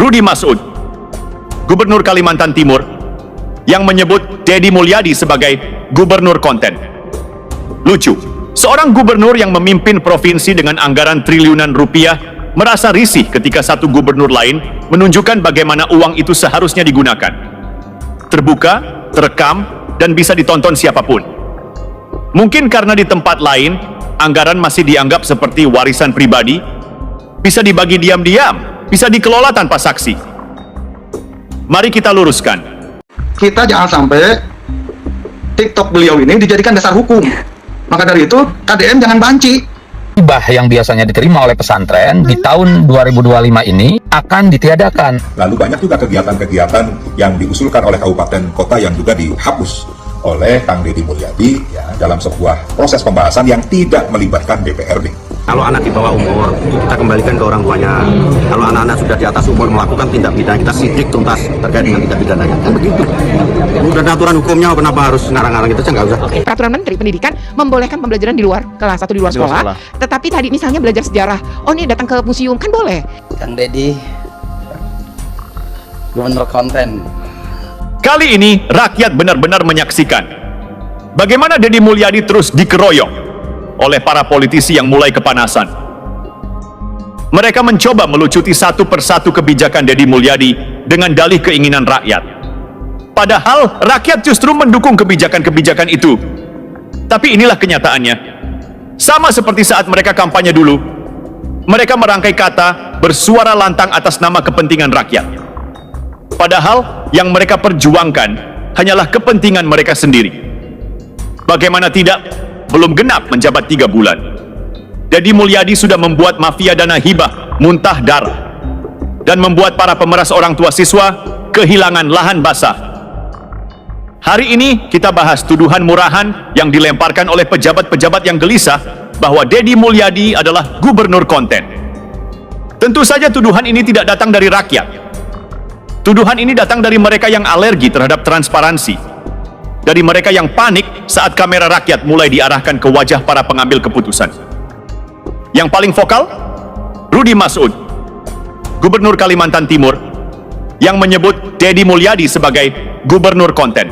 Rudi Masud, Gubernur Kalimantan Timur, yang menyebut Deddy Mulyadi sebagai gubernur konten. Lucu, seorang gubernur yang memimpin provinsi dengan anggaran triliunan rupiah merasa risih ketika satu gubernur lain menunjukkan bagaimana uang itu seharusnya digunakan. Terbuka, terekam, dan bisa ditonton siapapun. Mungkin karena di tempat lain, anggaran masih dianggap seperti warisan pribadi, bisa dibagi diam-diam, bisa dikelola tanpa saksi. Mari kita luruskan. Kita jangan sampai TikTok beliau ini dijadikan dasar hukum. Maka dari itu, KDM jangan banci. Hibah yang biasanya diterima oleh pesantren di tahun 2025 ini akan ditiadakan. Lalu banyak juga kegiatan-kegiatan yang diusulkan oleh kabupaten kota yang juga dihapus oleh Kang Deddy Mulyadi ya, dalam sebuah proses pembahasan yang tidak melibatkan DPRD. Kalau anak di bawah umur, kita kembalikan ke orang tuanya. Kalau anak-anak sudah di atas umur melakukan tindak pidana, kita sidik tuntas terkait dengan tindak pidananya. Kan begitu. Udah aturan hukumnya, kenapa harus ngarang-ngarang itu? Nggak usah. Peraturan Menteri Pendidikan membolehkan pembelajaran di luar kelas atau di luar sekolah. Tetapi tadi misalnya belajar sejarah, oh ini datang ke museum, kan boleh. Kang Deddy, gubernur konten. Kali ini, rakyat benar-benar menyaksikan bagaimana Deddy Mulyadi terus dikeroyok oleh para politisi yang mulai kepanasan. Mereka mencoba melucuti satu persatu kebijakan Deddy Mulyadi dengan dalih keinginan rakyat. Padahal rakyat justru mendukung kebijakan-kebijakan itu. Tapi inilah kenyataannya. Sama seperti saat mereka kampanye dulu, mereka merangkai kata bersuara lantang atas nama kepentingan rakyat. Padahal yang mereka perjuangkan hanyalah kepentingan mereka sendiri. Bagaimana tidak? Belum genap menjabat 3 bulan, Deddy Mulyadi sudah membuat mafia dana hibah muntah darah dan membuat para pemeras orang tua siswa kehilangan lahan basah. Hari ini kita bahas tuduhan murahan yang dilemparkan oleh pejabat-pejabat yang gelisah bahwa Deddy Mulyadi adalah gubernur konten. Tentu saja tuduhan ini tidak datang dari rakyat. Tuduhan ini datang dari mereka yang alergi terhadap transparansi. Dari mereka yang panik saat kamera rakyat mulai diarahkan ke wajah para pengambil keputusan. Yang paling vokal, Rudi Masud, Gubernur Kalimantan Timur, yang menyebut Deddy Mulyadi sebagai gubernur konten.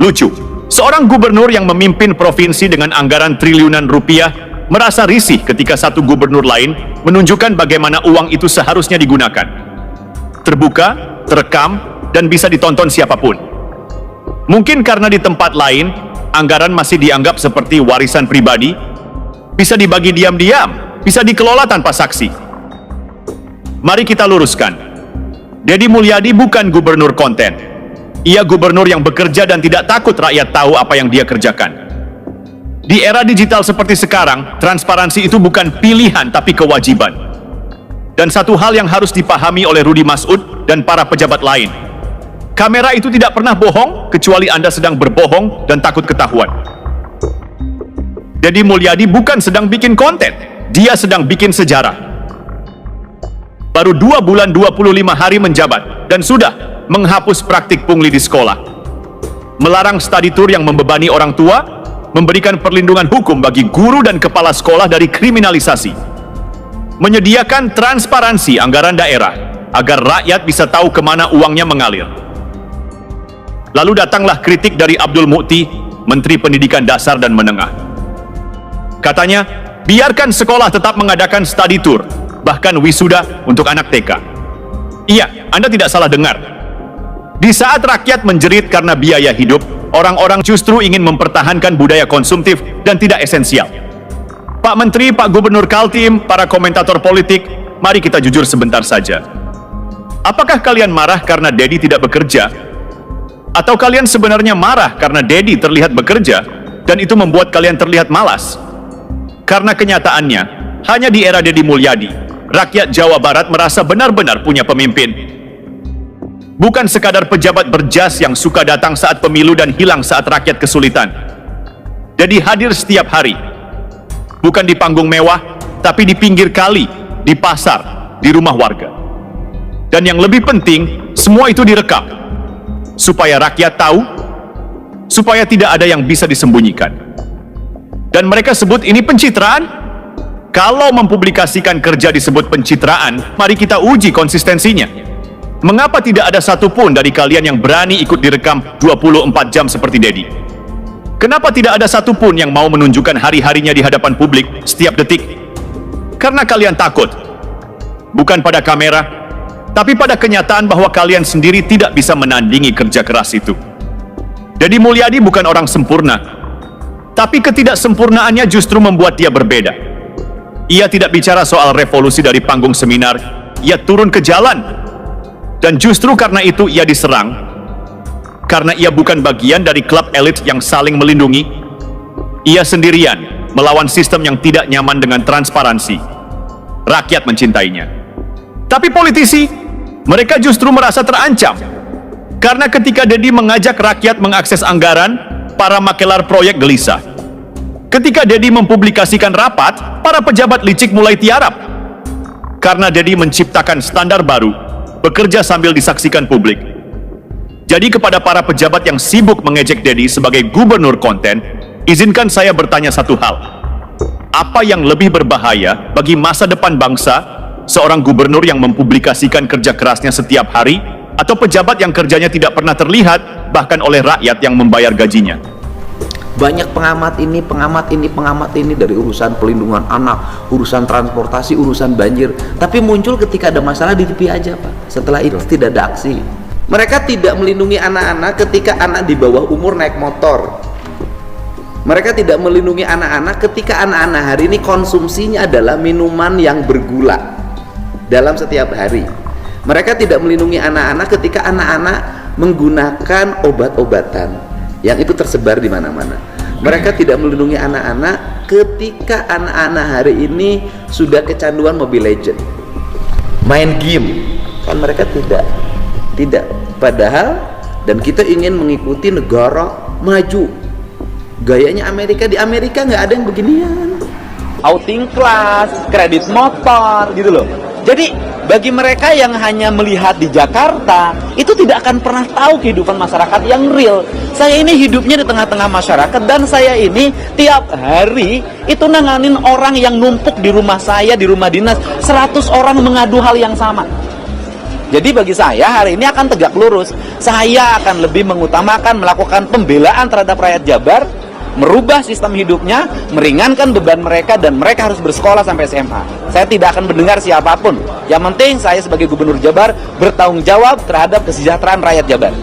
Lucu, seorang gubernur yang memimpin provinsi dengan anggaran triliunan rupiah merasa risih ketika satu gubernur lain menunjukkan bagaimana uang itu seharusnya digunakan. Terbuka, terekam, dan bisa ditonton siapapun. Mungkin karena di tempat lain, anggaran masih dianggap seperti warisan pribadi, bisa dibagi diam-diam, bisa dikelola tanpa saksi. Mari kita luruskan. Deddy Mulyadi bukan gubernur konten. Ia gubernur yang bekerja dan tidak takut rakyat tahu apa yang dia kerjakan. Di era digital seperti sekarang, transparansi itu bukan pilihan tapi kewajiban. Dan satu hal yang harus dipahami oleh Rudi Masud dan para pejabat lain, kamera itu tidak pernah bohong, kecuali Anda sedang berbohong dan takut ketahuan. Deddy Mulyadi bukan sedang bikin konten, dia sedang bikin sejarah. Baru 2 bulan 25 hari menjabat, dan sudah menghapus praktik pungli di sekolah. Melarang study tour yang membebani orang tua, memberikan perlindungan hukum bagi guru dan kepala sekolah dari kriminalisasi. Menyediakan transparansi anggaran daerah, agar rakyat bisa tahu kemana uangnya mengalir. Lalu datanglah kritik dari Abdul Mukti, Menteri Pendidikan Dasar dan Menengah. Katanya, biarkan sekolah tetap mengadakan study tour, bahkan wisuda untuk anak TK. Iya, Anda tidak salah dengar. Di saat rakyat menjerit karena biaya hidup, orang-orang justru ingin mempertahankan budaya konsumtif dan tidak esensial. Pak Menteri, Pak Gubernur Kaltim, para komentator politik, mari kita jujur sebentar saja. Apakah kalian marah karena Deddy tidak bekerja? Atau kalian sebenarnya marah karena Deddy terlihat bekerja dan itu membuat kalian terlihat malas? Karena kenyataannya, hanya di era Deddy Mulyadi, rakyat Jawa Barat merasa benar-benar punya pemimpin. Bukan sekadar pejabat berjas yang suka datang saat pemilu dan hilang saat rakyat kesulitan. Deddy hadir setiap hari. Bukan di panggung mewah, tapi di pinggir kali, di pasar, di rumah warga. Dan yang lebih penting, semua itu direkam. Supaya rakyat tahu, supaya tidak ada yang bisa disembunyikan. Dan mereka sebut ini pencitraan. Kalau mempublikasikan kerja disebut pencitraan, mari kita uji konsistensinya. Mengapa tidak ada satupun dari kalian yang berani ikut direkam 24 jam seperti Dedi? Kenapa tidak ada satupun yang mau menunjukkan hari-harinya di hadapan publik setiap detik? Karena kalian takut. Bukan pada kamera, tapi pada kenyataan bahwa kalian sendiri tidak bisa menandingi kerja keras itu. Dedi Mulyadi bukan orang sempurna, tapi ketidaksempurnaannya justru membuat dia berbeda. Ia tidak bicara soal revolusi dari panggung seminar, ia turun ke jalan. Dan justru karena itu ia diserang, karena ia bukan bagian dari klub elit yang saling melindungi. Ia sendirian melawan sistem yang tidak nyaman dengan transparansi. Rakyat mencintainya. Tapi politisi, mereka justru merasa terancam. Karena ketika Dedi mengajak rakyat mengakses anggaran, para makelar proyek gelisah. Ketika Dedi mempublikasikan rapat, para pejabat licik mulai tiarap. Karena Dedi menciptakan standar baru, bekerja sambil disaksikan publik. Jadi kepada para pejabat yang sibuk mengejek Dedi sebagai gubernur konten, izinkan saya bertanya satu hal. Apa yang lebih berbahaya bagi masa depan bangsa, seorang gubernur yang mempublikasikan kerja kerasnya setiap hari, atau pejabat yang kerjanya tidak pernah terlihat, bahkan oleh rakyat yang membayar gajinya? Banyak pengamat ini dari urusan pelindungan anak, urusan transportasi, urusan banjir. Tapi muncul ketika ada masalah di TV aja, Pak. Setelah itu tidak ada aksi. Mereka tidak melindungi anak-anak ketika anak di bawah umur naik motor. Mereka tidak melindungi anak-anak ketika anak-anak hari ini konsumsinya adalah minuman yang bergula dalam setiap hari. Mereka tidak melindungi anak-anak ketika anak-anak menggunakan obat-obatan yang itu tersebar di mana-mana. Mereka tidak melindungi anak-anak ketika anak-anak hari ini sudah kecanduan Mobile Legends, main game. Kan mereka tidak. Padahal dan kita ingin mengikuti negara maju. Gayanya Amerika, di Amerika nggak ada yang beginian. Outing class, kredit motor, gitu loh. Jadi bagi mereka yang hanya melihat di Jakarta, itu tidak akan pernah tahu kehidupan masyarakat yang real. Saya ini hidupnya di tengah-tengah masyarakat, dan saya ini tiap hari itu nanganin orang yang numpuk di rumah saya, di rumah dinas. 100 orang mengadu hal yang sama. Jadi bagi saya hari ini akan tegak lurus. Saya akan lebih mengutamakan melakukan pembelaan terhadap rakyat Jabar, merubah sistem hidupnya, meringankan beban mereka, dan mereka harus bersekolah sampai SMA. Saya tidak akan mendengar siapapun. Yang penting saya sebagai gubernur Jabar bertanggung jawab terhadap kesejahteraan rakyat Jabar.